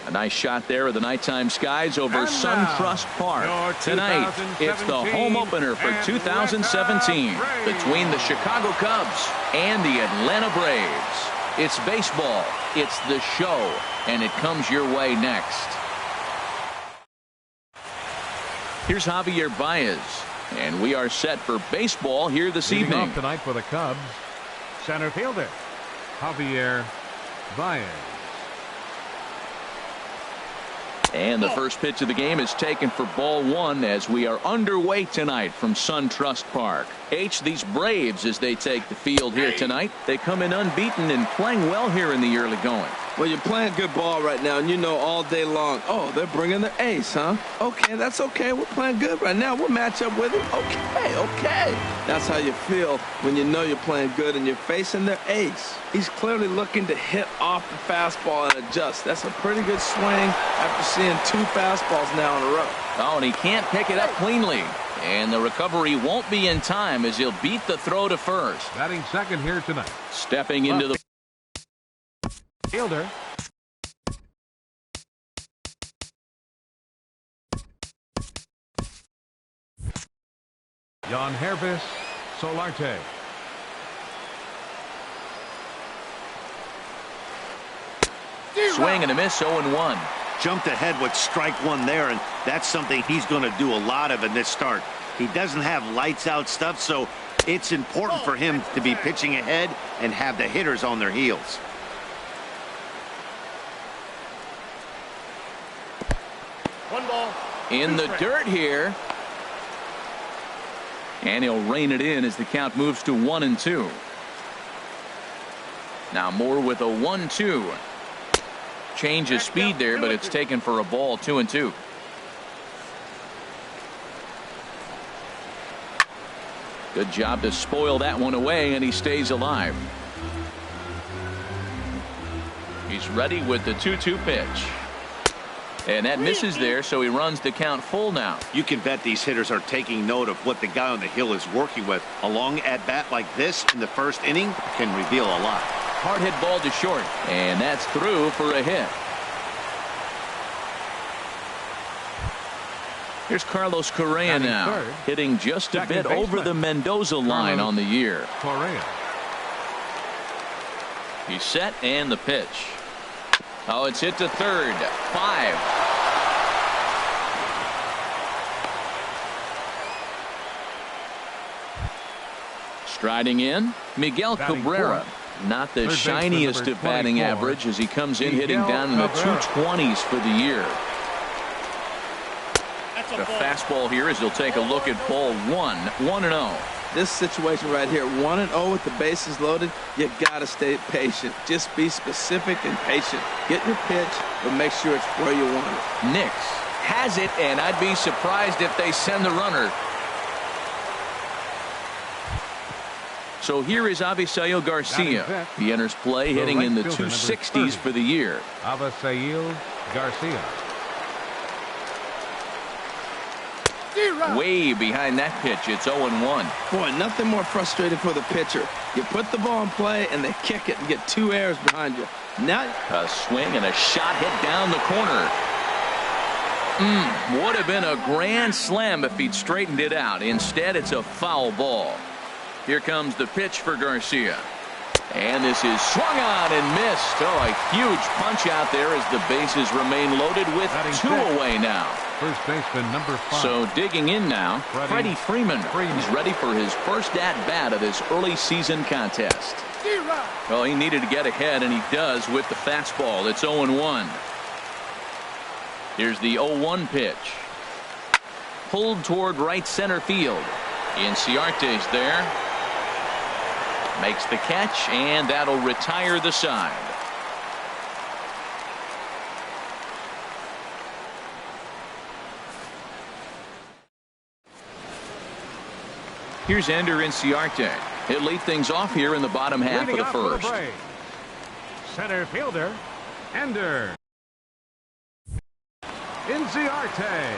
A nice shot there of the nighttime skies over SunTrust Park. Tonight, it's the home opener for 2017 between the Chicago Cubs and the Atlanta Braves. It's baseball, it's the show, and it comes your way next. Here's Javier Baez, and we are set for baseball here this evening. Off tonight for the Cubs, center fielder Javier Baez. And the first pitch of the game is taken for ball one as we are underway tonight from SunTrust Park. These Braves, as they take the field here tonight, they come in unbeaten and playing well here in the early going. Well, you're playing good ball right now, and you know all day long, oh, they're bringing their ace, huh? Okay, that's okay. We're playing good right now. We'll match up with them. Okay. That's how you feel when you know you're playing good and you're facing their ace. He's clearly looking to hit off the fastball and adjust. That's a pretty good swing after seeing 2 fastballs now in a row. Oh, and he can't pick it up cleanly. And the recovery won't be in time as he'll beat the throw to first. Batting second here tonight. Stepping into the fielder. Jan Hervis Solarte. Swing and a miss, 0-1. Jumped ahead with strike one there, and that's something he's going to do a lot of in this start. He doesn't have lights out stuff, so it's important for him to be pitching ahead and have the hitters on their heels. One ball. In the dirt here. And he'll rein it in as the count moves to 1-2. Now Moore with a 1-2. Change of speed there, but it's taken for a ball. 2-2. Good job to spoil that one away, and he stays alive. He's ready with the 2-2 pitch. And that misses there, so he runs the count full now. You can bet these hitters are taking note of what the guy on the hill is working with. A long at-bat like this in the first inning can reveal a lot. Hard hit ball to short, and that's through for a hit. Here's Carlos Correa now, hitting just a bit over the Mendoza line on the year. Correa. He's set, and the pitch. Oh, it's hit to third. 5. Striding in, Miguel Cabrera. Not the shiniest of batting average as he comes in hitting down in the 220s for the year. The fastball here as he'll take a look at ball 1. 1-0. This situation right here, 1-0 with the bases loaded, you got to stay patient. Just be specific and patient. Get your pitch, but make sure it's where you want it. Nix has it, and I'd be surprised if they send the runner. So here is Avisail Garcia. He enters play hitting in the 260s for the year. Avisail Garcia. Way behind that pitch. It's 0-1. Boy, nothing more frustrating for the pitcher. You put the ball in play and they kick it and get 2 errors behind you. Now a swing and a shot hit down the corner. Would have been a grand slam if he'd straightened it out. Instead, it's a foul ball. Here comes the pitch for Garcia. And this is swung on and missed. Oh, a huge punch out there as the bases remain loaded with 2 away now. First baseman number 5. So digging in now, Freddie Freeman. He's ready for his first at-bat of this early season contest. Well, he needed to get ahead, and he does with the fastball. It's 0-1. Here's the 0-1 pitch. Pulled toward right center field. Inciarte's there. Makes the catch, and that'll retire the side. Here's Ender Inciarte. He'll lead things off here in the bottom half of the first. Center fielder, Ender Inciarte.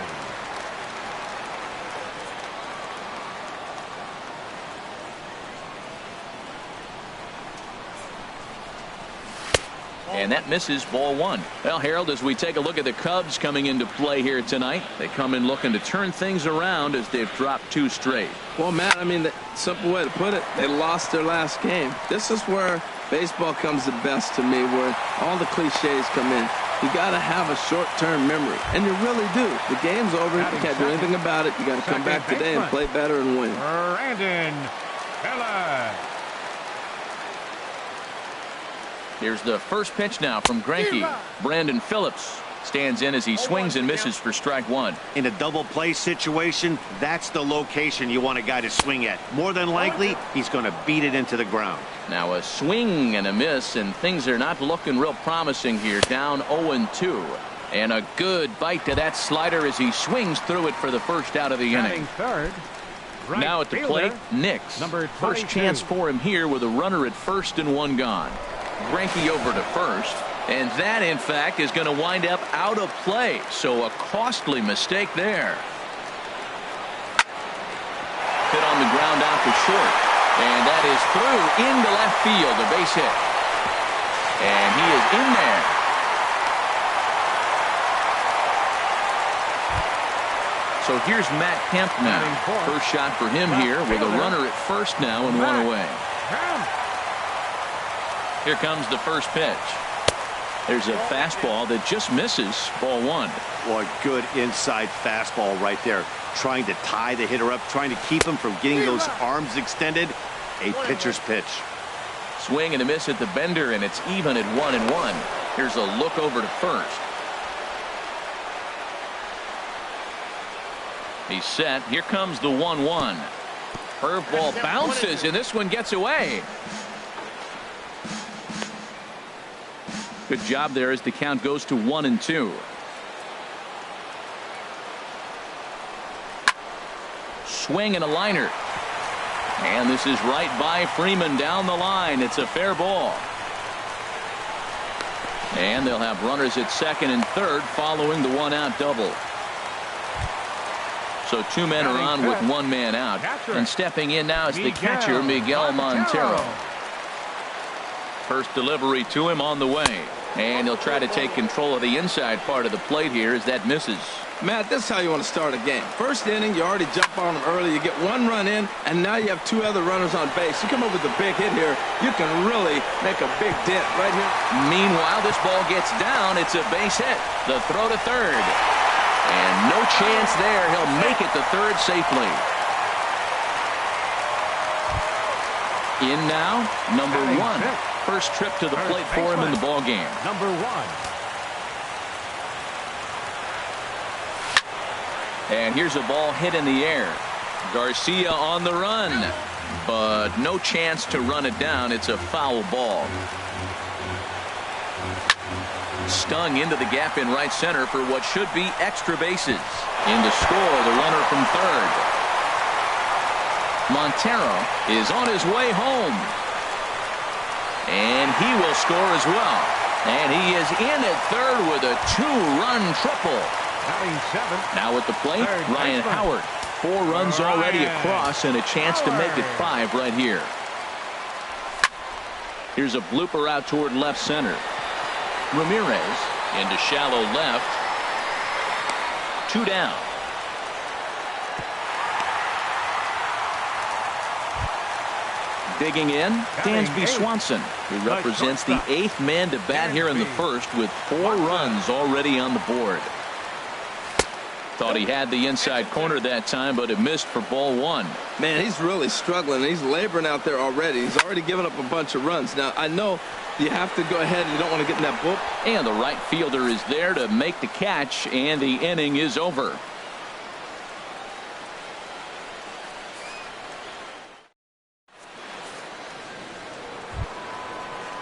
And that misses, ball one. Well, Harold, as we take a look at the Cubs coming into play here tonight, they come in looking to turn things around as they've dropped 2 straight. Well, Matt, I mean, the simple way to put it, they lost their last game. This is where baseball comes the best to me, where all the cliches come in. You got to have a short-term memory, and you really do. The game's over. You can't do anything about it. You got to come back today and play better and win. Brandon Phillips. Here's the first pitch now from Greinke. Brandon Phillips stands in as he swings and misses for strike 1. In a double play situation, that's the location you want a guy to swing at. More than likely, he's going to beat it into the ground. Now a swing and a miss, and things are not looking real promising here. Down 0-2. And a good bite to that slider as he swings through it for the first out of the inning. Third, right now at the plate, Nix. First chance for him here with a runner at first and 1 gone. Greinke over to first, and that in fact is going to wind up out of play, so a costly mistake there. Hit on the ground out to short, and that is through into left field, a base hit, and he is in there. So here's Matt Kemp now. First shot for him here with a runner at first now and 1 away. Here comes the first pitch. There's a fastball that just misses, ball 1. Boy, good inside fastball right there. Trying to tie the hitter up, trying to keep him from getting those arms extended. A pitcher's pitch. Swing and a miss at the bender, and it's even at 1-1. Here's a look over to first. He's set. Here comes the 1-1. Curveball bounces, and this one gets away. Good job there as the count goes to 1-2. Swing and a liner. And this is right by Freeman down the line. It's a fair ball. And they'll have runners at second and third following the 1-out double. So 2 men are on with 1 man out. And stepping in now is the catcher, Miguel Montero. First delivery to him on the way. And he'll try to take control of the inside part of the plate here as that misses. Matt, this is how you want to start a game. First inning, you already jump on them early. You get 1 run in, and now you have 2 other runners on base. You come up with a big hit here, you can really make a big dent right here. Meanwhile, this ball gets down. It's a base hit. The throw to third. And no chance there. He'll make it to third safely. In now, number 1. First trip to the plate for him in the ball game. Number 1. And here's a ball hit in the air. Garcia on the run, but no chance to run it down. It's a foul ball. Stung into the gap in right center for what should be extra bases. In to score, the runner from third. Montero is on his way home. And he will score as well. And he is in at third with a 2-run triple. Now at the plate, Ryan Howard. 4 runs already across and a chance to make it 5 right here. Here's a blooper out toward left center. Ramirez into shallow left. 2 down. Digging in, Dansby Swanson, who represents the 8th man to bat here in the first with 4 runs already on the board. Thought he had the inside corner that time, but it missed for ball 1. Man, he's really struggling. He's laboring out there already. He's already given up a bunch of runs. Now, I know you have to go ahead and you don't want to get in that book. And the right fielder is there to make the catch, and the inning is over.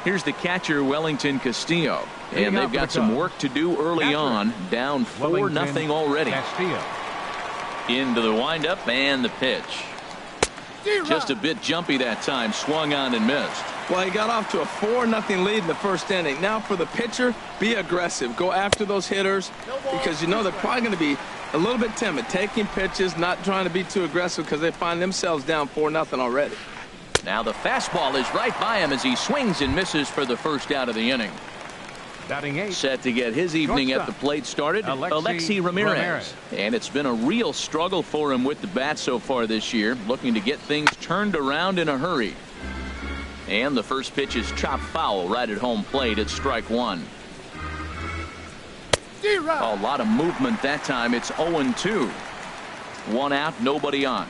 Here's the catcher, Wellington Castillo. And they've got some work to do early on. Down 4-0 already. Into the windup and the pitch. Just a bit jumpy that time. Swung on and missed. Well, he got off to a 4-0 lead in the first inning. Now for the pitcher, be aggressive. Go after those hitters because you know they're probably going to be a little bit timid. Taking pitches, not trying to be too aggressive because they find themselves down 4-0 already. Now the fastball is right by him as he swings and misses for the first out of the inning. Batting 8. Set to get his evening at the plate started, Alexi Ramirez. And it's been a real struggle for him with the bat so far this year, looking to get things turned around in a hurry. And the first pitch is chopped foul right at home plate at strike one. A lot of movement that time. It's 0-2. One out, nobody on.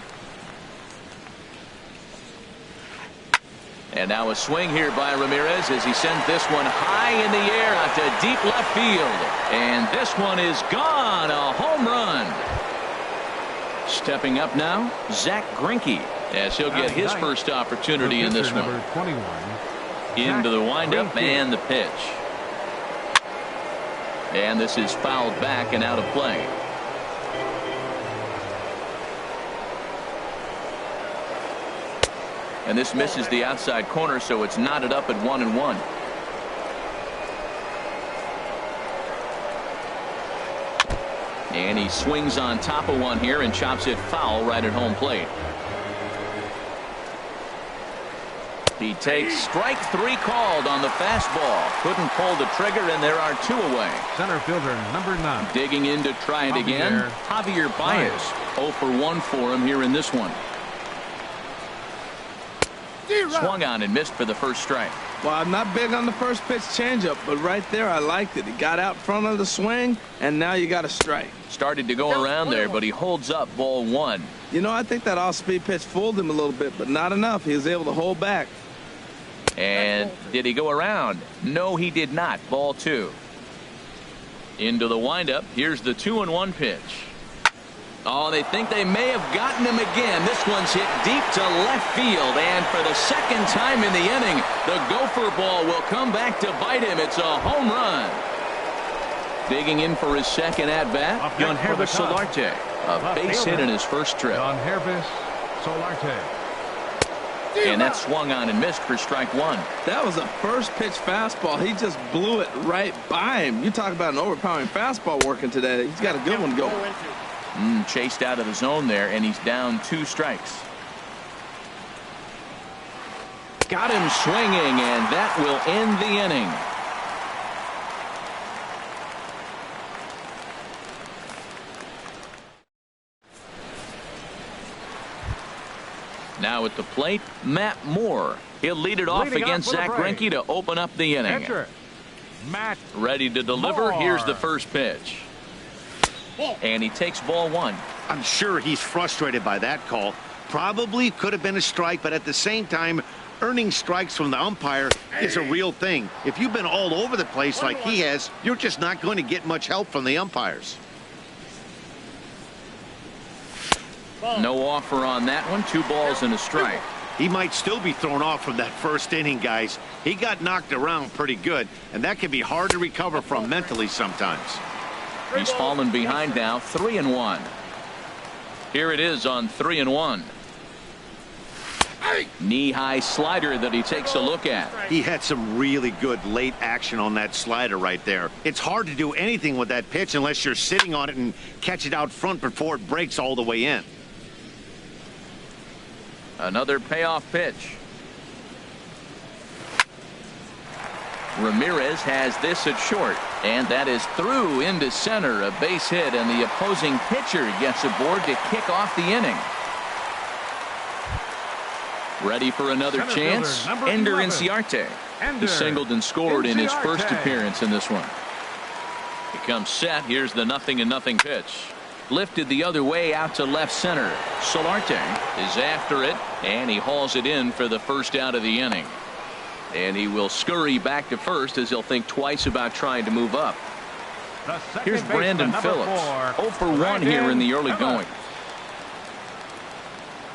And now a swing here by Ramirez as he sends this one high in the air out to deep left field. And this one is gone. A home run. Stepping up now, Zach Greinke, as he'll get his first opportunity in this one. Into the windup and the pitch. And this is fouled back and out of play. And this misses the outside corner, so it's knotted up at 1-1. And he swings on top of one here and chops it foul right at home plate. He takes strike three called on the fastball. Couldn't pull the trigger, and there are two away. Center fielder number 9. Digging in to try it again. Javier Baez. 0 for 1 for him here in this one. Swung on and missed for the first strike. Well, I'm not big on the first pitch changeup, but right there I liked it. He got out front of the swing, and now you got a strike. Started to go around there, but he holds up ball one. You know, I think that off-speed pitch fooled him a little bit, but not enough. He was able to hold back. And did he go around? No, he did not. Ball two. Into the windup. Here's the 2-1 pitch. Oh, they think they may have gotten him again. This one's hit deep to left field, and for the second time in the inning, the gopher ball will come back to bite him. It's a home run. Digging in for his second at-bat, Venii4503, Solarte. A base hit in his first trip. Venii4503. And that swung on and missed for strike one. That was a first pitch fastball. He just blew it right by him. You talk about an overpowering fastball working today. He's got a good one going. Chased out of the zone there, and he's down 2 strikes. Got him swinging, and that will end the inning. Now at the plate, Matt Moore. He'll lead it off against Zach Greinke to open up the inning. Matt ready to deliver. Moore. Here's the first pitch. And he takes ball one. I'm sure he's frustrated by that call. Probably could have been a strike, but at the same time, earning strikes from the umpire is a real thing. If you've been all over the place like he has, you're just not going to get much help from the umpires. No offer on that one. 2 balls and a strike. He might still be thrown off from that first inning, guys. He got knocked around pretty good, and that can be hard to recover from mentally sometimes. He's fallen behind now, 3-1. Here it is on 3-1. Knee-high slider that he takes a look at. He had some really good late action on that slider right there. It's hard to do anything with that pitch unless you're sitting on it and catch it out front before it breaks all the way in. Another payoff pitch. Ramirez has this at short, and that is through into center. A base hit, and the opposing pitcher gets aboard to kick off the inning. Ready for another chance. Ender Inciarte. He singled and scored in his first appearance in this one. He comes set. Here's the 0-0 pitch. Lifted the other way out to left center. Solarte is after it, and he hauls it in for the first out of the inning. And he will scurry back to first as he'll think twice about trying to move up. Here's Brandon Phillips. 0 for 1 here in the early going.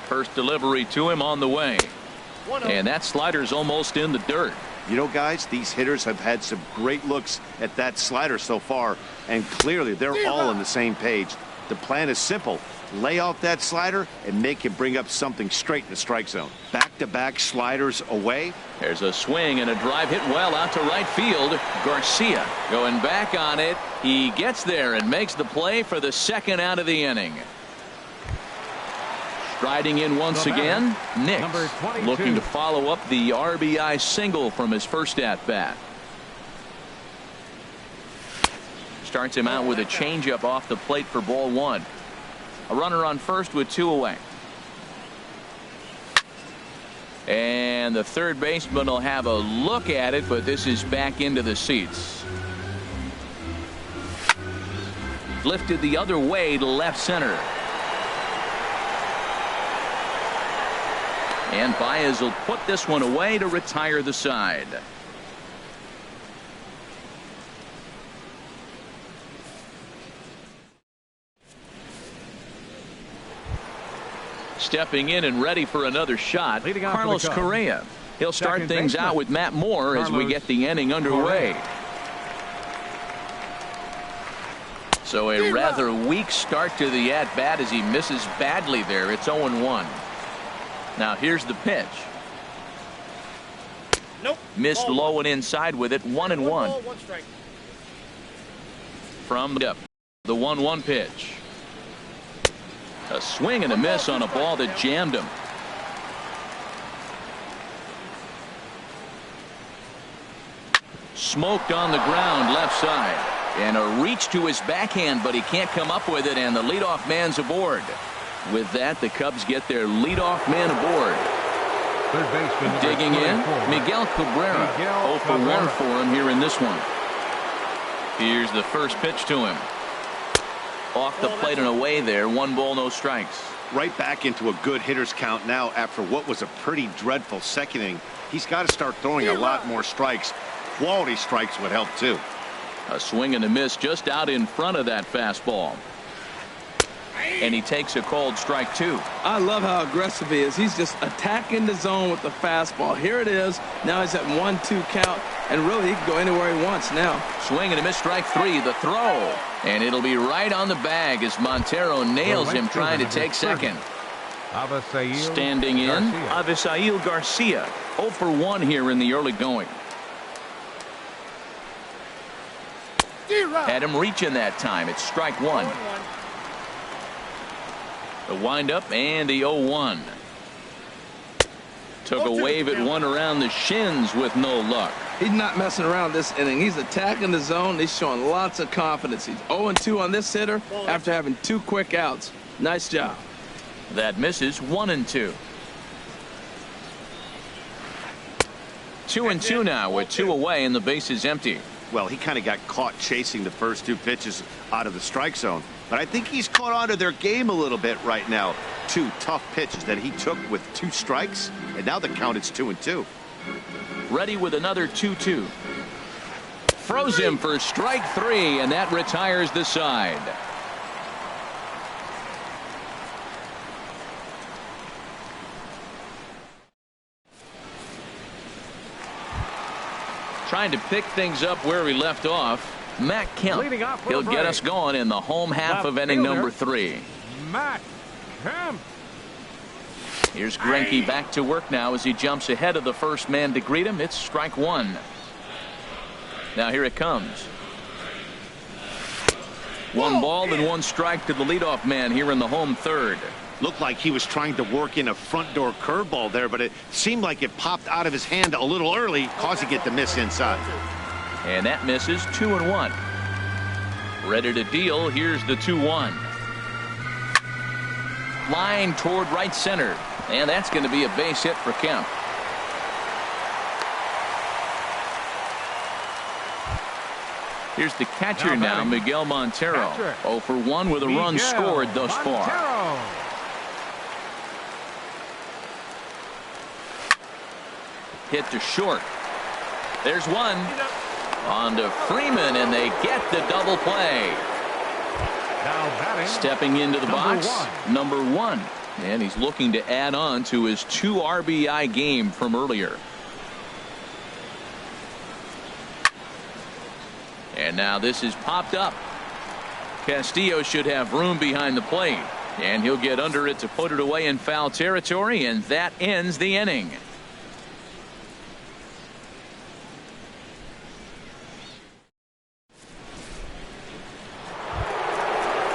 First delivery to him on the way. And that slider's almost in the dirt. You know, guys, these hitters have had some great looks at that slider so far, and clearly they're all on the same page. The plan is simple. Lay off that slider and make him bring up something straight in the strike zone. Back-to-back sliders away. There's a swing and a drive hit well out to right field. Garcia going back on it. He gets there and makes the play for the second out of the inning. Striding in once again, Nix, looking to follow up the RBI single from his first at-bat. starts him out with a changeup off the plate for ball one. A runner on first with 2 away. And the third baseman will have a look at it, but this is back into the seats. Lifted the other way to left center. And Baez will put this one away to retire the side. Stepping in and ready for another shot, Carlos Correa. He'll start things out with Matt Moore as we get the inning underway. So a rather weak start to the at-bat as he misses badly there. It's 0-1. Now here's the pitch. Nope. Missed low and inside with it. 1-1. One strike. From the 1-1 pitch. A swing and a miss on a ball that jammed him. Smoked on the ground left side. And a reach to his backhand, but he can't come up with it, and the leadoff man's aboard. With that, the Cubs get their leadoff man aboard. Third baseman digging in, Miguel Cabrera. 0 for 1 for him here in this one. Here's the first pitch to him. Off the plate and away there. 1 ball, no strikes. Right back into a good hitter's count now after what was a pretty dreadful second inning. He's got to start throwing a lot more strikes. Quality strikes would help too. A swing and a miss just out in front of that fastball. And he takes a called strike 2. I love how aggressive he is. He's just attacking the zone with the fastball. Here it is. Now he's at 1-2 count, and really he can go anywhere he wants now. Swing and a miss, strike 3. The throw, and it'll be right on the bag as Montero nails him trying to take second. Standing in, Avisail Garcia. 0 for 1 here in the early going. Had him reaching that time. It's strike 1. The windup and the 0-1. Took a wave at one around the shins with no luck. He's not messing around this inning. He's attacking the zone. He's showing lots of confidence. He's 0-2 on this hitter after having 2 quick outs. Nice job. That misses. 1-2. 2-2 now with 2 away and the base is empty. Well, he kind of got caught chasing the first 2 pitches out of the strike zone. But I think he's caught on to their game a little bit right now. 2 tough pitches that he took with 2 strikes. And now the count is 2-2. Ready with another 2-2. Froze him for strike 3, and that retires the side. Trying to pick things up where we left off. Matt Kemp. He'll get us going in the home half of inning number 3. Matt Kemp. Here's Greinke back to work now as he jumps ahead of the first man to greet him. It's strike 1. Now here it comes. 1 ball and 1 strike to the leadoff man here in the home third. Looked like he was trying to work in a front door curveball there, but it seemed like it popped out of his hand a little early, causing it to miss inside. And that misses. 2-1. Ready to deal. Here's the 2-1. Line toward right center. And that's going to be a base hit for Kemp. Here's the catcher now, Miguel Montero. 0 for 1 with a run scored thus far. Hit to short. There's one. On to Freeman, and they get the double play. Stepping into the box, number 1. And he's looking to add on to his 2 RBI game from earlier. And now this is popped up. Castillo should have room behind the plate. And he'll get under it to put it away in foul territory, and that ends the inning.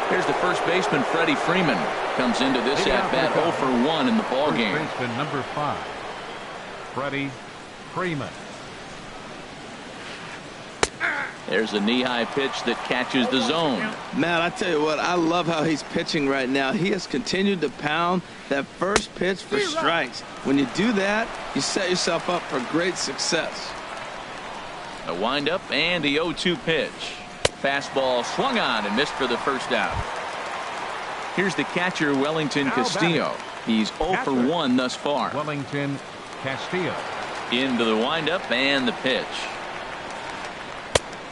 Here's the first baseman, Freddie Freeman. Comes into this at-bat 0 for 1 in the ballgame. Baseman number 5, Freddie Freeman. There's a knee-high pitch that catches the zone. Matt, I tell you what, I love how he's pitching right now. He has continued to pound that first pitch for strikes. When you do that, you set yourself up for great success. A windup and the 0-2 pitch. Fastball swung on and missed for the first out. Here's the catcher, Wellington Castillo. He's 0 for 1 thus far. Wellington Castillo. Into the windup and the pitch.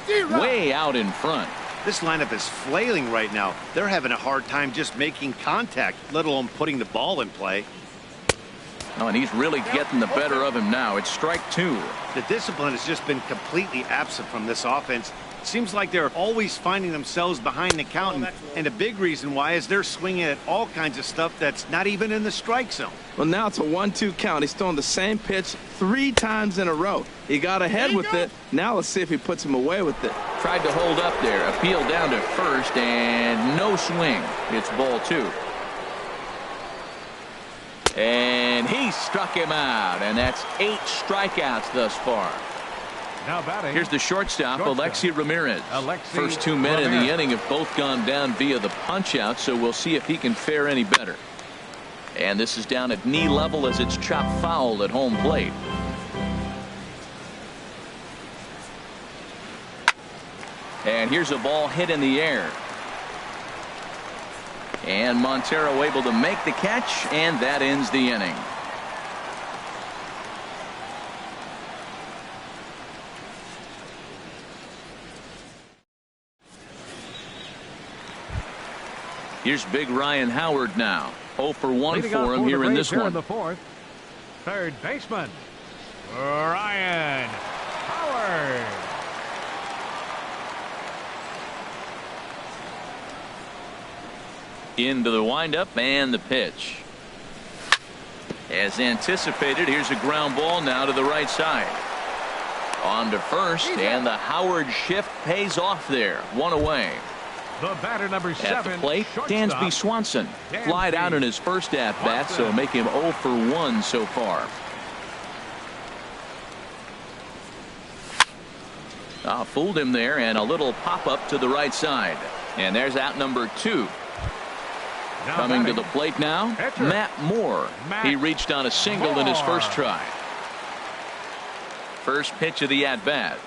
Way out in front. This lineup is flailing right now. They're having a hard time just making contact, let alone putting the ball in play. Oh, and he's really getting the better of him now. It's strike 2. The discipline has just been completely absent from this offense. Seems like they're always finding themselves behind the count, and a big reason why is they're swinging at all kinds of stuff that's not even in the strike zone. Well, now it's a 1-2 count. He's throwing the same pitch 3 times in a row. He got ahead with it. Now let's see if he puts him away with it. Tried to hold up there. Appeal down to first, and no swing. It's ball 2. And he struck him out, and that's 8 strikeouts thus far. Now batting. Here's the shortstop, Alexi Ramirez. First 2 men in the inning have both gone down via the punch-out, so we'll see if he can fare any better. And this is down at knee level as it's chopped foul at home plate. And here's a ball hit in the air. And Montero able to make the catch, and that ends the inning. Here's big Ryan Howard now. 0 for 1 for him here in this one. In the 4th. Third baseman, Ryan Howard. Into the windup and the pitch. As anticipated, here's a ground ball now to the right side. On to first, and the Howard shift pays off there. 1 away. The batter, number 7. At the plate, Dansby Swanson. Flied out in his first at-bat, so make him 0 for 1 so far. Fooled him there, and a little pop-up to the right side. And there's out number 2. Coming to the plate now, Matt Moore. He reached on a single in his first try. First pitch of the at-bat.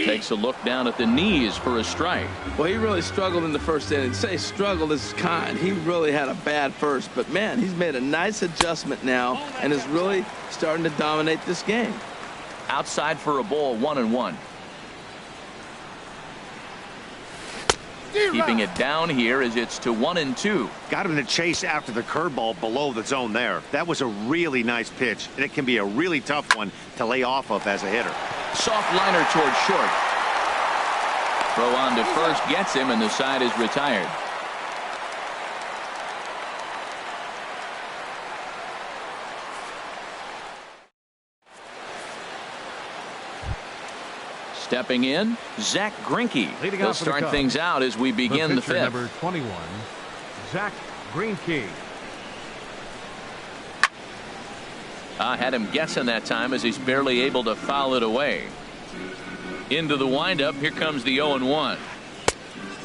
Takes a look down at the knees for a strike. Well, he really struggled in the first inning. Say struggled is kind. He really had a bad first. But, man, he's made a nice adjustment now and is really starting to dominate this game. Outside for a ball, 1-1. Keeping it down here as it's to 1-2. Got him to chase after the curveball below the zone there. That was a really nice pitch, and it can be a really tough one to lay off of as a hitter. Soft liner towards short. Throw on to first gets him, and the side is retired. Stepping in, Zach Greinke. He'll start things out as we begin the 5th. Number 21, Zach Greinke. Had him guessing that time as he's barely able to foul it away. Into the windup. Here comes the 0-1.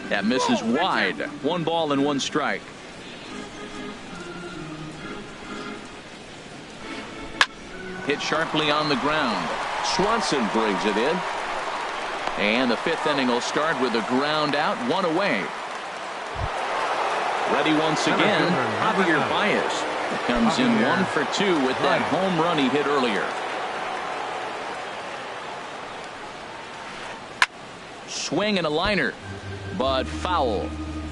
That misses wide. 1 ball and 1 strike. Hit sharply on the ground. Swanson brings it in. And the 5th inning will start with a ground out, 1 away. Ready once again, Javier Baez. It comes in 1 for 2 with that home run he hit earlier. Swing and a liner, but foul.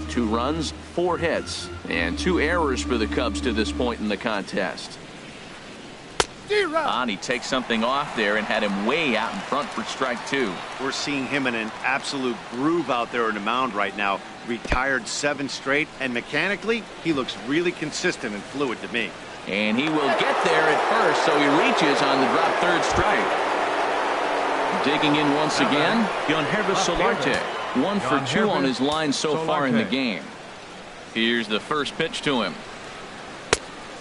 2 runs, 4 hits, and 2 errors for the Cubs to this point in the contest. He takes something off there and had him way out in front for strike 2. We're seeing him in an absolute groove out there in the mound right now. Retired 7 straight, and mechanically, he looks really consistent and fluid to me. And he will get there at first, so he reaches on the drop third strike. Digging in once again, Yangervis Solarte. 1 for 2 on his line so far in the game. Here's the first pitch to him.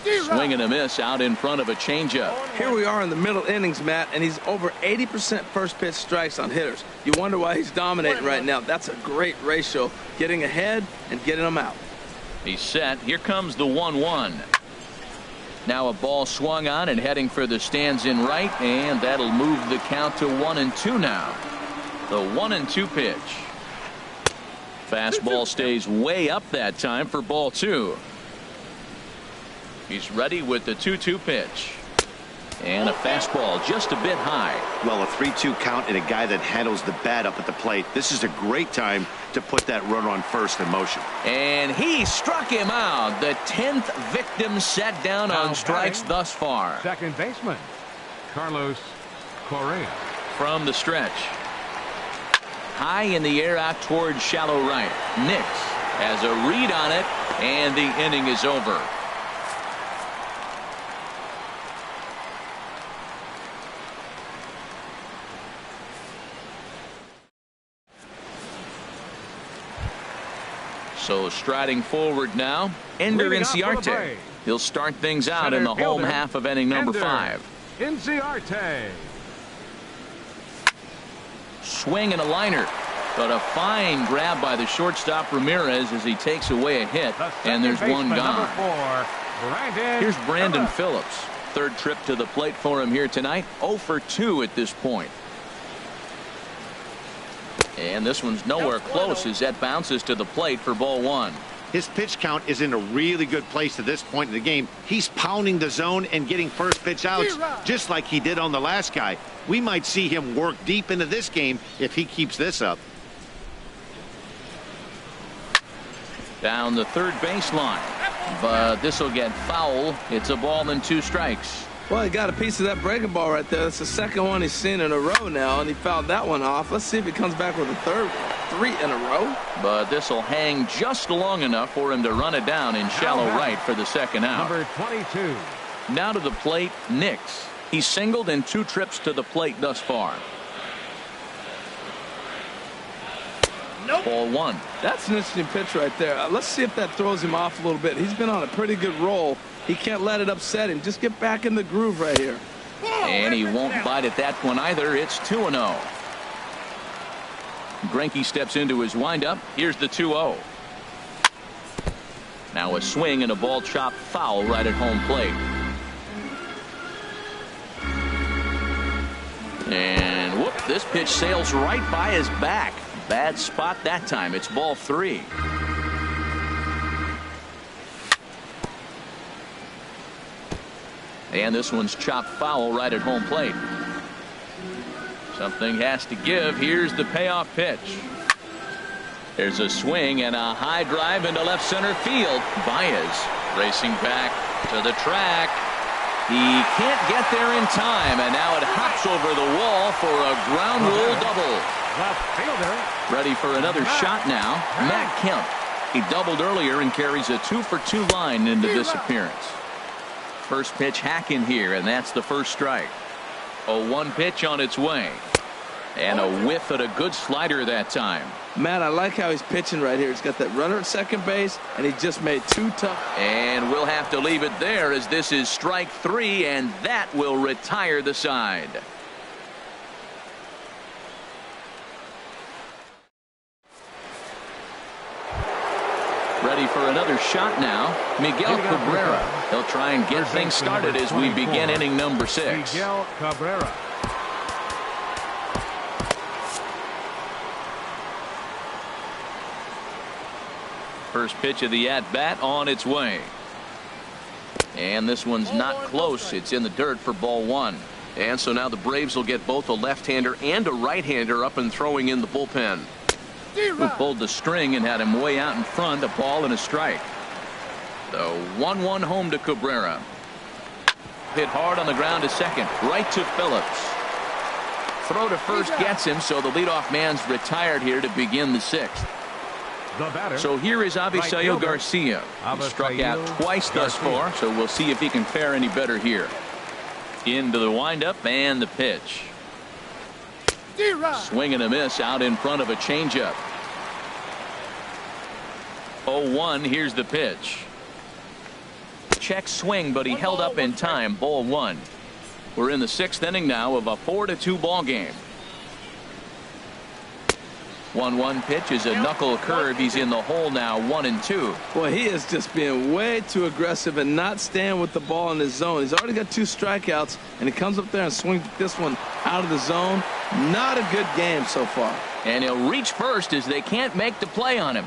Swing and a miss out in front of a changeup. Here we are in the middle innings, Matt, and he's over 80% first pitch strikes on hitters. You wonder why he's dominating right now. That's a great ratio, getting ahead and getting them out. He's set. Here comes the 1-1. Now a ball swung on and heading for the stands in right, and that'll move the count to 1-2 now. The 1-2 pitch. Fastball stays way up that time for ball 2. He's ready with the 2-2 pitch. And a fastball just a bit high. Well, a 3-2 count and a guy that handles the bat up at the plate. This is a great time to put that runner on first in motion. And he struck him out. The 10th victim set down on strikes thus far. Second baseman, Carlos Correa. From the stretch. High in the air out towards shallow right. Nix has a read on it, and the inning is over. So striding forward now, Ender Inciarte. He'll start things out in the home half of inning number 5. Inciarte. Swing and a liner. But a fine grab by the shortstop Ramirez as he takes away a hit, and there's one gone. Here's Brandon Phillips. Third trip to the plate for him here tonight. 0 for 2 at this point. And this one's nowhere close as that bounces to the plate for ball 1. His pitch count is in a really good place at this point in the game. He's pounding the zone and getting first pitch outs just like he did on the last guy. We might see him work deep into this game if he keeps this up. Down the third baseline, but this will get foul. It's a ball and 2 strikes. Well, he got a piece of that breaking ball right there. That's the second one he's seen in a row now, and he fouled that one off. Let's see if he comes back with a third, 3 in a row. But this will hang just long enough for him to run it down in shallow right for the second out. Number 22. Now to the plate, Nix. He's singled in 2 trips to the plate thus far. Ball 1. That's an interesting pitch right there. Let's see if that throws him off a little bit. He's been on a pretty good roll. He can't let it upset him. Just get back in the groove right here. And he won't bite at that one either. It's 2-0. Greinke steps into his windup. Here's the 2-0. Now a swing and a ball chopped foul right at home plate. And whoop, this pitch sails right by his back. Bad spot that time. It's ball 3. And this one's chopped foul right at home plate. Something has to give. Here's the payoff pitch. There's a swing and a high drive into left center field. Baez racing back to the track. He can't get there in time, and now it hops over the wall for a ground rule double. Left fielder. Ready for another shot now. Matt Kemp. He doubled earlier and carries a 2 for 2 line into this appearance. First pitch hack in here, and that's the first strike. A 1 pitch on its way. And a whiff at a good slider that time. Matt, I like how he's pitching right here. He's got that runner at second base, and he just made 2 tough. And we'll have to leave it there as this is strike 3, and that will retire the side. Ready for another shot now. Miguel Cabrera. He'll try and get things started as we begin inning number 6. Miguel Cabrera. First pitch of the at-bat on its way. And this one's not close. It's in the dirt for ball 1. And so now the Braves will get both a left-hander and a right-hander up and throwing in the bullpen. Who pulled the string and had him way out in front, a ball and a strike. The 1-1 home to Cabrera. Hit hard on the ground to second, right to Phillips. Throw to first gets him, so the leadoff man's retired here to begin the 6th. So here is Avisail Garcia. He struck out twice thus far, so we'll see if he can fare any better here. Into the windup and the pitch. Swing and a miss out in front of a changeup. 0-1. Here's the pitch. check swing, but he held up in time. Ball 1. We're in the 6th inning now of a 4-2 ball game. 1-1 pitch is a knuckle curve. He's in the hole now, 1-2. Boy, he is just being way too aggressive and not staying with the ball in his zone. He's already got 2 strikeouts, and he comes up there and swings this one out of the zone. Not a good game so far. And he'll reach first as they can't make the play on him.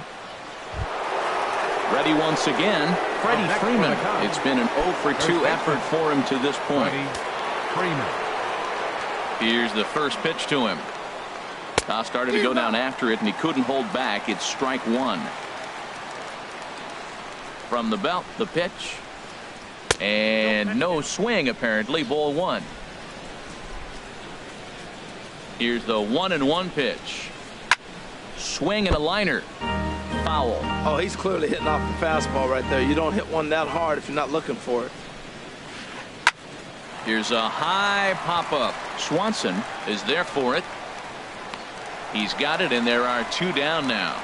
Ready once again, Freddie Freeman. It's been an 0-for-2 effort for him to this point. Here's the first pitch to him. Started to go down after it, and he couldn't hold back. It's strike 1. From the belt, the pitch. And no swing, apparently. Ball 1. Here's the 1-1 pitch. Swing and a liner. Foul. Oh, he's clearly hitting off the fastball right there. You don't hit one that hard if you're not looking for it. Here's a high pop-up. Swanson is there for it. He's got it, and there are 2 down now.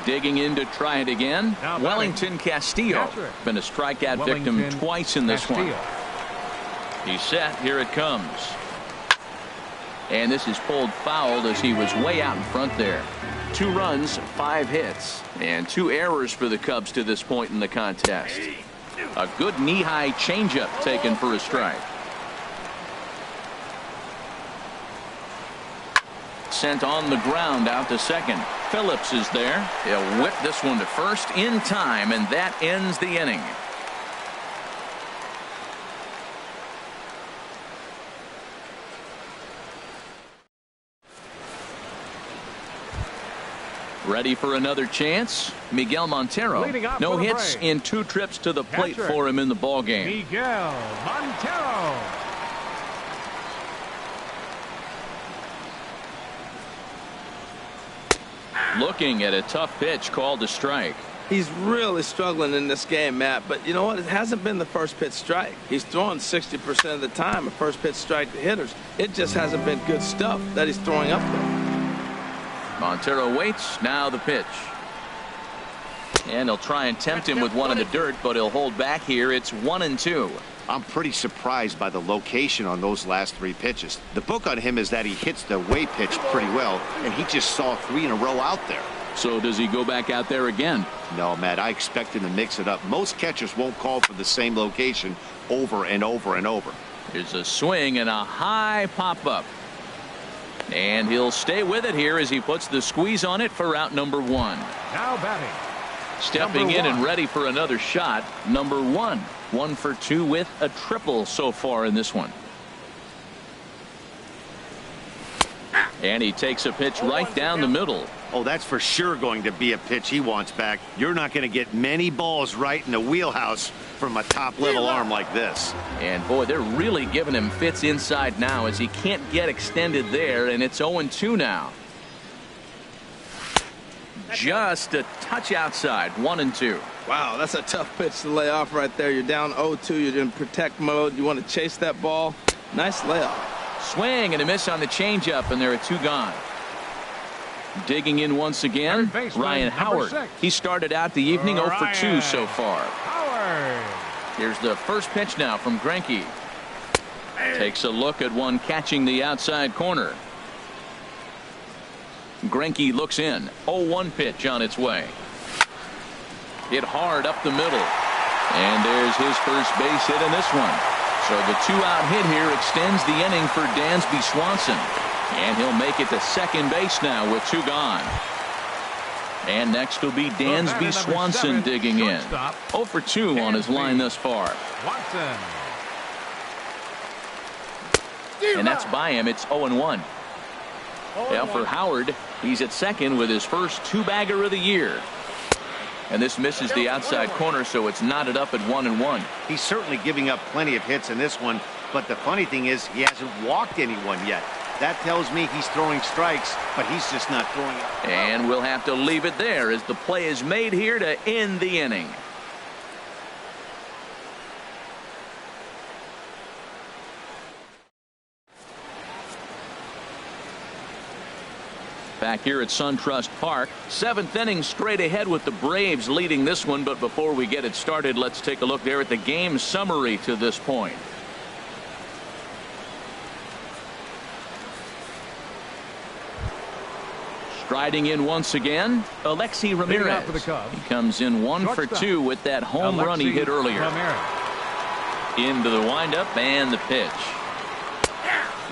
Digging in to try it again. Wellington Castillo. Been a strikeout victim twice in this one. He's set. Here it comes. And this is pulled foul as he was way out in front there. 2 runs, 5 hits, and 2 errors for the Cubs to this point in the contest. A good knee-high changeup taken for a strike. Sent on the ground out to second. Phillips is there. He'll whip this one to first in time, and that ends the inning. Ready for another chance? Miguel Montero. No hits in 2 trips to the plate for him in the ball game. Miguel Montero. Looking at a tough pitch called a strike. He's really struggling in this game, Matt, but you know what? It hasn't been the first pitch strike. He's throwing 60% of the time a first pitch strike to hitters. It just hasn't been good stuff that he's throwing up there. Montero waits. Now the pitch. And he'll try and tempt him with one in the dirt, but he'll hold back here. It's 1-2. I'm pretty surprised by the location on those last 3 pitches. The book on him is that he hits the way pitch pretty well, and he just saw 3 in a row out there. So does he go back out there again? No, Matt, I expect him to mix it up. Most catchers won't call for the same location over and over and over. Here's a swing and a high pop-up. And he'll stay with it here as he puts the squeeze on it for out number 1. Now batting. Stepping in and ready for another shot, number 1. 1 for 2 with a triple so far in this one. And he takes a pitch right down the middle. Oh, that's for sure going to be a pitch he wants back. You're not going to get many balls right in the wheelhouse from a top-level arm like this. And, boy, they're really giving him fits inside now as he can't get extended there, and it's 0-2 now. Just a touch outside, 1-2. Wow, that's a tough pitch to lay off right there. You're down 0-2. You're in protect mode. You want to chase that ball. Nice layoff. Swing and a miss on the changeup, and there are 2 gone. Digging in once again, Ryan Howard. He started out the evening 0 for 2 so far. Howard. Here's the first pitch now from Greinke. Takes a look at one catching the outside corner. Greinke looks in. 0-1 pitch on its way. Hit hard up the middle. And there's his first base hit in this one. So the 2-out hit here extends the inning for Dansby Swanson. And he'll make it to second base now with 2 gone. And next will be Dansby Swanson digging in. 0 for 2 on his line thus far. Watson. And that's by him. It's 0-1. Now for Howard, he's at second with his first 2-bagger of the year. And this misses the outside corner, so it's knotted up at 1-1. He's certainly giving up plenty of hits in this one, but the funny thing is he hasn't walked anyone yet. That tells me he's throwing strikes, but he's just not throwing it. And we'll have to leave it there as the play is made here to end the inning. Back here at SunTrust Park, 7th inning straight ahead with the Braves leading this one. But before we get it started, let's take a look there at the game summary to this point. Striding in once again, Alexi Ramirez. He comes in 1 for 2 with that home run he hit earlier. Into the windup and the pitch.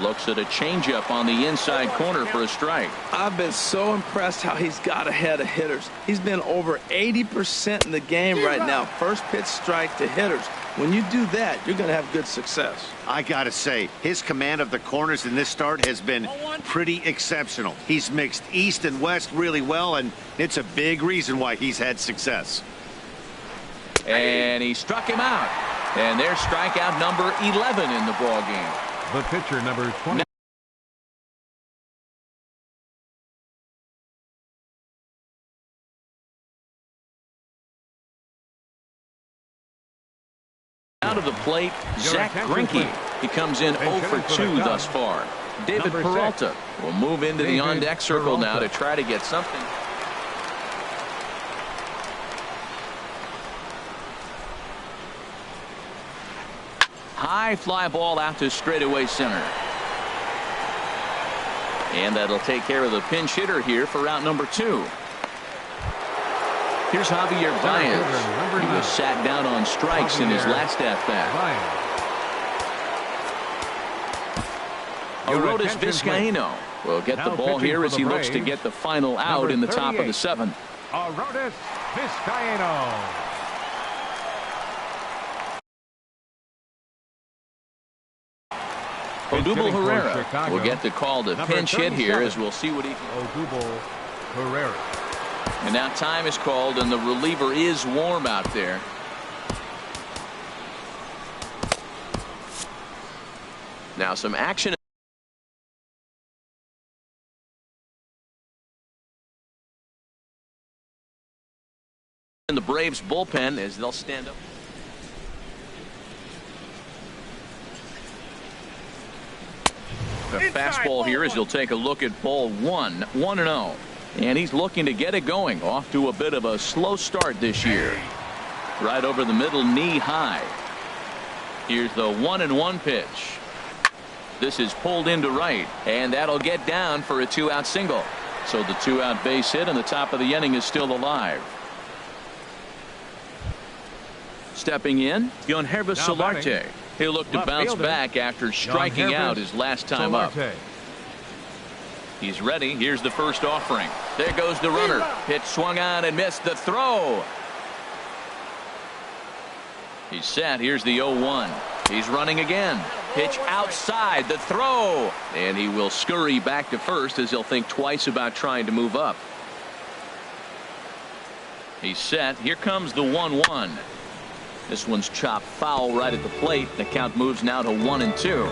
Looks at a changeup on the inside corner for a strike. I've been so impressed how he's got ahead of hitters. He's been over 80% in the game right now. First pitch strike to hitters. When you do that, you're going to have good success. I got to say, his command of the corners in this start has been pretty exceptional. He's mixed east and west really well, and it's a big reason why he's had success. And he struck him out. And there's strikeout number 11 in the ball game. The pitcher, number 20. Out of the plate, Zach Greinke. He comes in 0 for 2 thus far. David Peralta will move into the on-deck circle now to try to get something. High fly ball out to straightaway center. And that'll take care of the pinch hitter here for out number 2. Here's Javier Baez. He was sat down on strikes in his last at-bat. Arodys Vizcaino will get the ball here as he looks to get the final out in the top of the 7th. Arodys Vizcaino. Odubel Herrera will get the call to pinch hit here as we'll see what he can. Odubel Herrera. And now time is called and the reliever is warm out there. Now some action in the Braves bullpen as they'll stand up. The fastball here as you'll take a look at ball 1, 1-0. And he's looking to get it going. Off to a bit of a slow start this year. Right over the middle, knee high. Here's the 1-1 pitch. This is pulled into right, and that'll get down for a 2-out single. So the 2-out base hit and the top of the inning is still alive. Stepping in, Yangervis Solarte. He'll look to bounce back after striking out his last time up. He's ready. Here's the first offering. There goes the runner. Pitch swung on and missed the throw. He's set. Here's the 0-1. He's running again. Pitch outside the throw. And he will scurry back to first as he'll think twice about trying to move up. He's set. Here comes the 1-1. This one's chopped foul right at the plate. The count moves now to 1-2.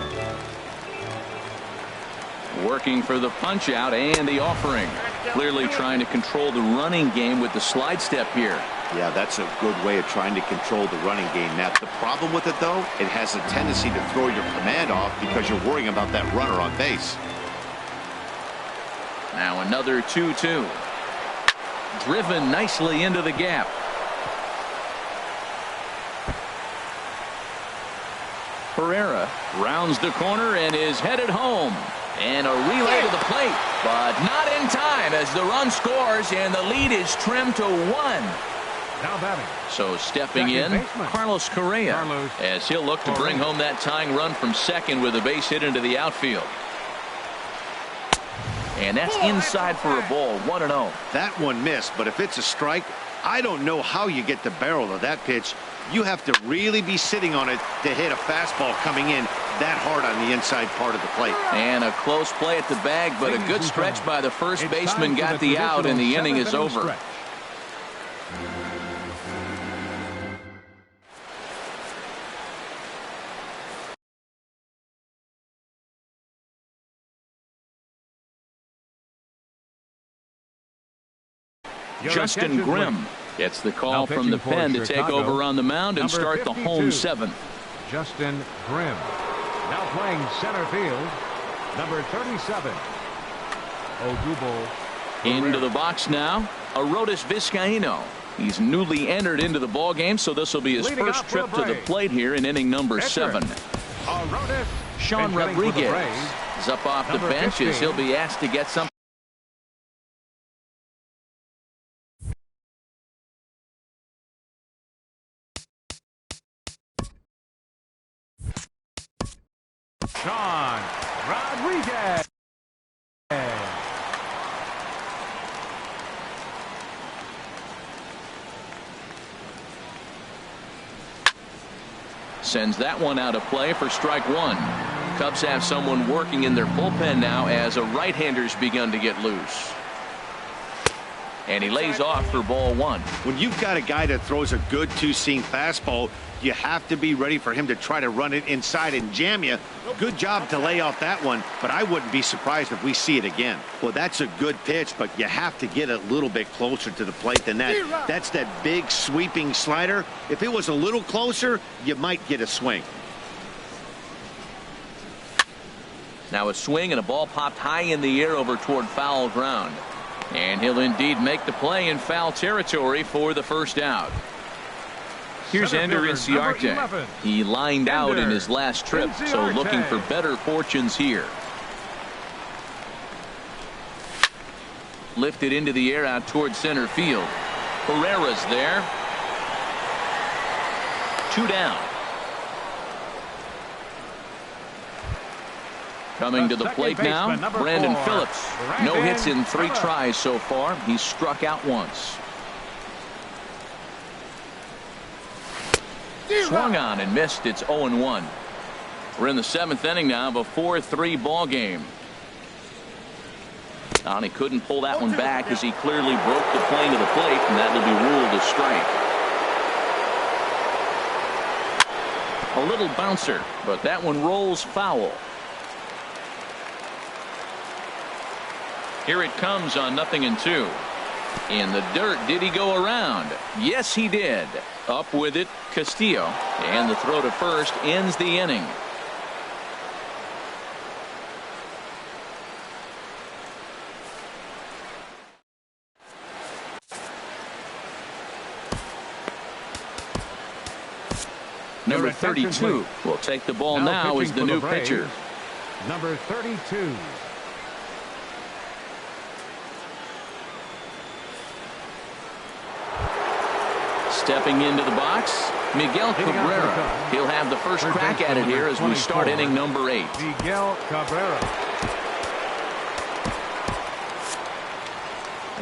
Working for the punch out and the offering. Clearly trying to control the running game with the slide step here. Yeah, that's a good way of trying to control the running game. Now, the problem with it, though, it has a tendency to throw your command off because you're worrying about that runner on base. Now another 2-2. Driven nicely into the gap. Herrera rounds the corner and is headed home. And a relay to the plate, but not in time as the run scores and the lead is trimmed to 1. Now batting. So stepping in, Carlos Correa, as he'll look to bring home that tying run from second with a base hit into the outfield. And that's inside for a ball, 1-0. That one missed, but if it's a strike, I don't know how you get the barrel of that pitch. You have to really be sitting on it to hit a fastball coming in that hard on the inside part of the plate. And a close play at the bag, but a good stretch by the first baseman got the out, and the inning is over. Justin Grimm gets the call from the pen to take over on the mound and start the home 7th. Justin Grimm. Now playing center field, number 37, Odubel Into the box now, Arodys Vizcaíno. He's newly entered into the ball game, so this will be his first trip to the plate here in inning number 7. Sean Rodriguez is up off the bench as he'll be asked to get something. Sean Rodriguez. Sends that one out of play for strike 1. Cubs have someone working in their bullpen now as a right-hander's begun to get loose. And he lays off for ball 1. When you've got a guy that throws a good two-seam fastball, you have to be ready for him to try to run it inside and jam you. Good job to lay off that one, but I wouldn't be surprised if we see it again. Well, that's a good pitch, but you have to get a little bit closer to the plate than that. That's that big sweeping slider. If it was a little closer, you might get a swing. Now a swing and a ball popped high in the air over toward foul ground. And he'll indeed make the play in foul territory for the first out. Here's Ender Inciarte. He lined out in his last trip, so looking for better fortunes here. Lifted into the air out towards center field. Herrera's there. 2 down. Coming to the plate now, Brandon Phillips. No hits in 3 tries so far. He's struck out once. Swung on and missed. It's 0-1. We're in the 7th inning now of a 4-3 ball game. And he couldn't pull that one back as he clearly broke the plane to the plate, and that will be ruled a strike. A little bouncer, but that one rolls foul. Here it comes on 0-2. In the dirt, did he go around? Yes, he did. Up with it, Castillo. And the throw to first ends the inning. Number 32 will take the ball now as the new pitcher. Number 32. Stepping into the box, Miguel Cabrera. He'll have the first crack at it here as we start inning number 8. Miguel Cabrera.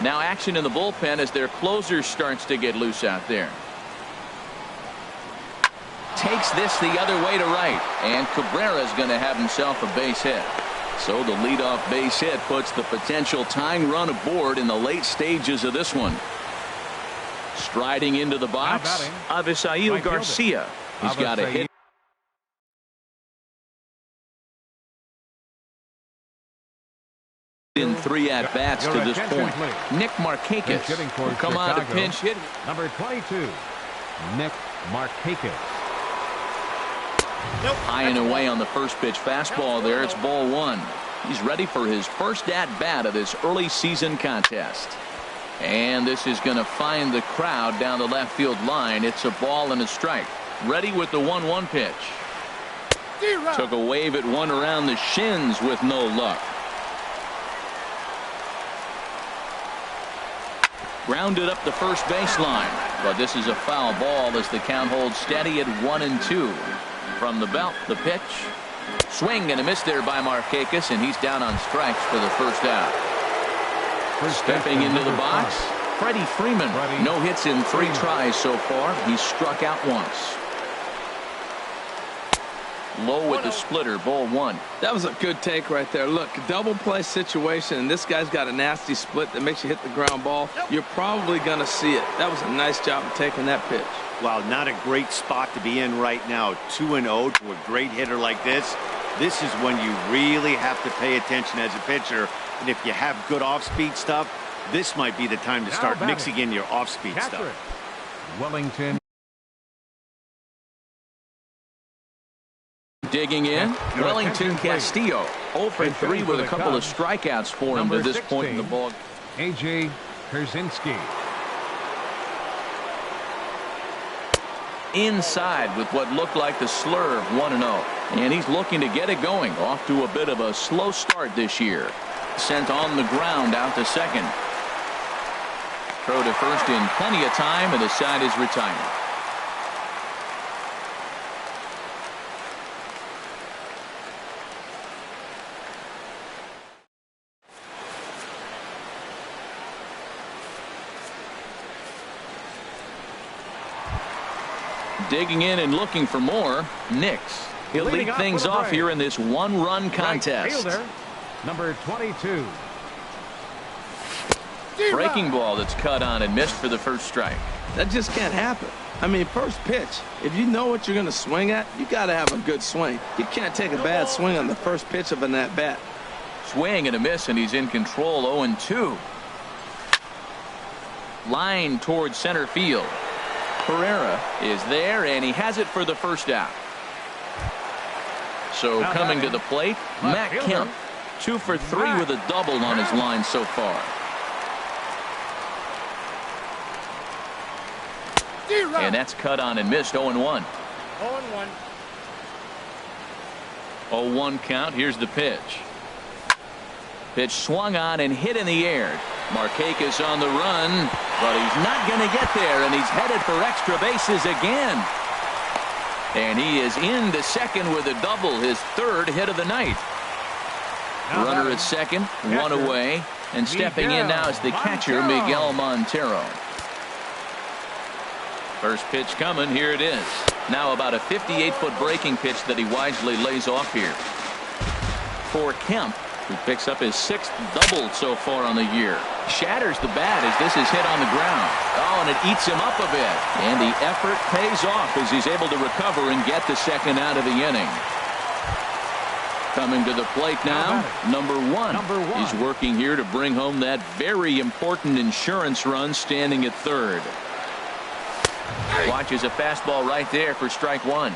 Now action in the bullpen as their closer starts to get loose out there. Takes this the other way to right, and Cabrera's going to have himself a base hit. So the leadoff base hit puts the potential tying run aboard in the late stages of this one. Striding into the box, Avisail Garcia. He's got a hit in 3 at-bats to this point. Nick Markakis will come on to pinch hit. Number 22, Nick Markakis. High and away on the first pitch fastball there. It's ball 1. He's ready for his first at-bat of this early season contest. And this is going to find the crowd down the left field line. It's a ball and a strike. Ready with the 1-1 pitch. Took a wave at one around the shins with no luck. Grounded up the first baseline. But this is a foul ball as the count holds steady at 1-2. From the belt, the pitch. Swing and a miss there by Markakis, and he's down on strikes for the first out. Stepping into the box, Freddie Freeman. No hits in 3 tries so far. He's struck out once. Low with the splitter, ball 1. That was a good take right there. Look, double play situation, and this guy's got a nasty split that makes you hit the ground ball. You're probably going to see it. That was a nice job of taking that pitch. Wow, not a great spot to be in right now. 2-0 to a great hitter like this. This is when you really have to pay attention as a pitcher. And if you have good off-speed stuff, this might be the time to start mixing in your off-speed stuff. Wellington. Digging in, Wellington Castillo. 0 for 3 with a couple of strikeouts for him to this point in the ball. A.J. Kersinski. Inside with what looked like the slur of 1-0. And he's looking to get it going. Off to a bit of a slow start this year. Sent on the ground out to second. Throw to first in plenty of time, and the side is retired. Digging in and looking for more, Nix. He'll lead things off here in this one-run contest. Right fielder, number 22. Breaking ball that's cut on and missed for the first strike. That just can't happen. I mean, first pitch, if you know what you're going to swing at, you got to have a good swing. You can't take a bad swing on the first pitch of an at-bat. Swing and a miss, and he's in control. 0-2. Line towards center field. Herrera is there, and he has it for the first out. So now coming to the plate, Matt Kemp. 2 for 3 with a double on his line so far. And that's cut on and missed. 0-1. 0-1. 0-1 count. Here's the pitch. Pitch swung on and hit in the air. Markakis on the run, but he's not going to get there, and he's headed for extra bases again. And he is in the second with a double, his third hit of the night. Runner at second, one away, and stepping in now is the catcher, Miguel Montero. First pitch coming, here it is. Now about a 58-foot breaking pitch that he wisely lays off here. For Kemp, who picks up his 6th double so far on the year. Shatters the bat as this is hit on the ground. Oh, and it eats him up a bit. And the effort pays off as he's able to recover and get the second out of the inning. Coming to the plate now, number one. He's working here to bring home that very important insurance run, standing at third. Watches a fastball right there for strike one.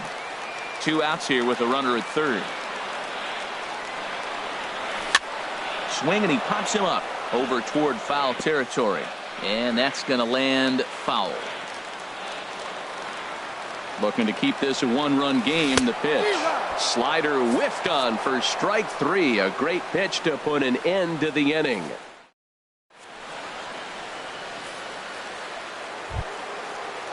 2 outs here with a runner at third. Swing, and he pops him up over toward foul territory, and that's going to land foul. Looking to keep this a 1-run game. The pitch, slider whiffed on for strike 3. A great pitch to put an end to the inning.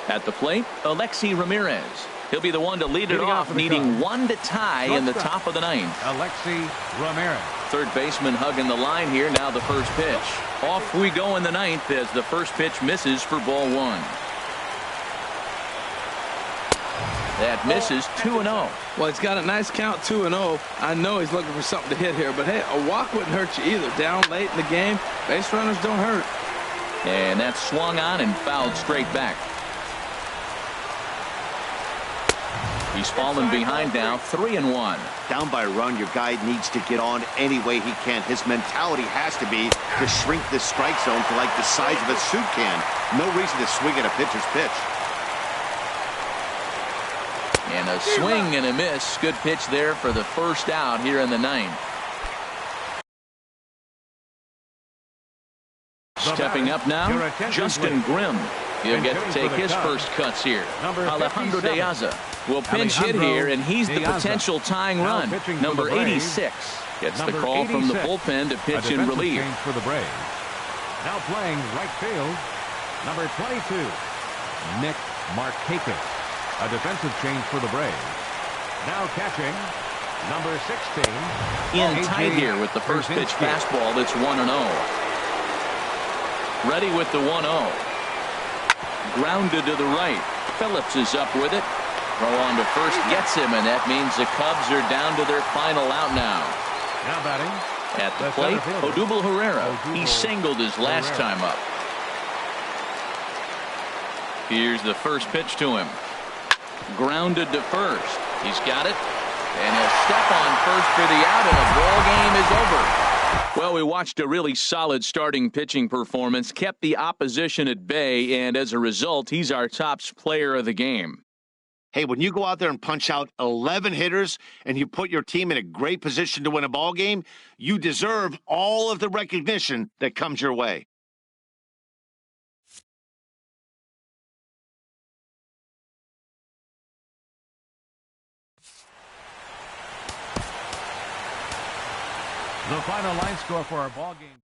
At the plate, Alexi Ramirez. He'll be the one to lead it off, needing 1 to tie in the top of the 9th. Alexi Ramirez. Third baseman hugging the line here. Now the first pitch. Off we go in the 9th as the first pitch misses for ball 1. That misses. 2-0. Well, he's got a nice count, 2-0. I know he's looking for something to hit here, but hey, a walk wouldn't hurt you either. Down late in the game, base runners don't hurt. And that's swung on and fouled straight back. He's fallen behind now, 3-1. Down by a run, your guy needs to get on any way he can. His mentality has to be to shrink this strike zone to like the size of a soup can. No reason to swing at a pitcher's pitch. And a swing and a miss. Good pitch there for the first out here in the 9th. Stepping up now, Justin Grimm. He'll get to take his first cuts here. Alejandro De Aza will pinch hit here, and he's the potential tying run. Number 86 gets the call from the bullpen to pitch in relief. For the Braves. Now playing right field, number 22, Nick Markakis. A defensive change for the Braves. Now catching, number 16. In tight here with the first pitch fastball. That's 1-0. Ready with the 1-0. Grounded to the right. Phillips is up with it. Throw on to first, gets him, and that means the Cubs are down to their final out now. Now batting at the plate, Odubel Herrera. He singled his last time up. Here's the first pitch to him. Grounded to first. He's got it, and he'll step on first for the out, and the ball game is over. Well, we watched a really solid starting pitching performance, kept the opposition at bay, and as a result, he's our top player of the game. Hey, when you go out there and punch out 11 hitters and you put your team in a great position to win a ball game, you deserve all of the recognition that comes your way. The final line score for our ball game.